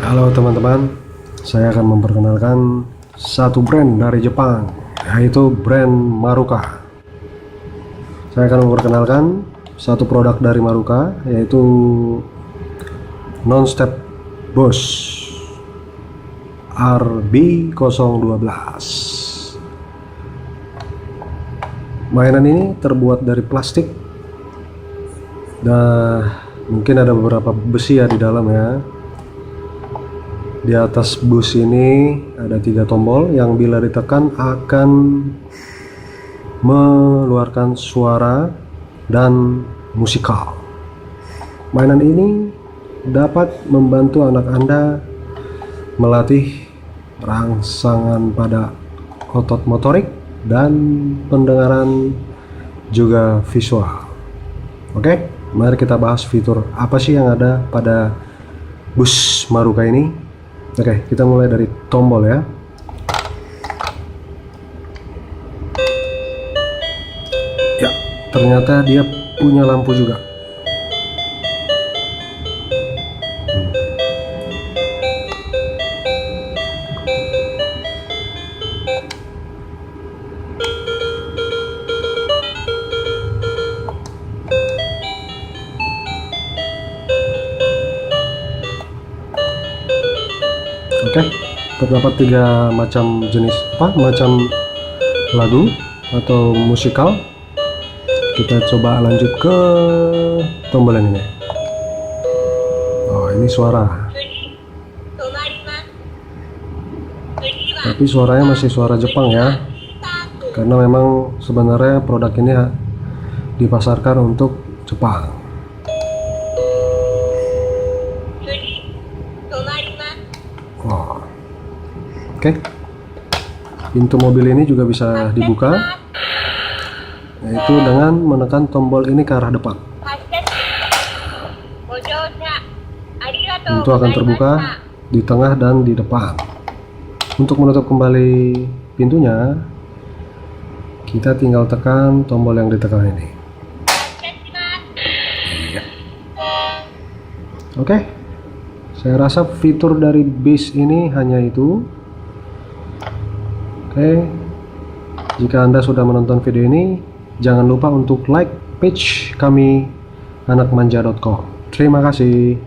Halo teman-teman, saya akan memperkenalkan satu brand dari Jepang, yaitu brand Maruka. Saya akan memperkenalkan satu produk dari Maruka, yaitu Non-Step Boss RB012. Mainan ini terbuat dari plastik dan mungkin ada beberapa besi ya di dalam ya. Di atas bus ini ada 3 tombol yang bila ditekan akan mengeluarkan suara dan musikal. Mainan ini dapat membantu anak Anda melatih rangsangan pada otot motorik dan pendengaran juga visual. Oke, mari kita bahas fitur apa sih yang ada pada bus Maruka ini. Oke, kita mulai dari tombol ya. Ya, ternyata dia punya lampu juga. Oke, terdapat 3 macam jenis macam lagu atau musikal. Kita coba lanjut ke tombol yang ini. Oh, ini suara. Tapi suaranya masih suara Jepang ya. Karena memang sebenarnya produk ini dipasarkan untuk Jepang. Oh. Oke, pintu mobil ini juga bisa dibuka, yaitu dengan menekan tombol ini ke arah depan. Pintu akan terbuka di tengah dan di depan. Untuk menutup kembali pintunya, kita tinggal tekan tombol yang ditekan ini. Oke, saya rasa fitur dari base ini hanya itu. Oke, jika Anda sudah menonton video ini, jangan lupa untuk like page kami anakmanja.com. Terima kasih.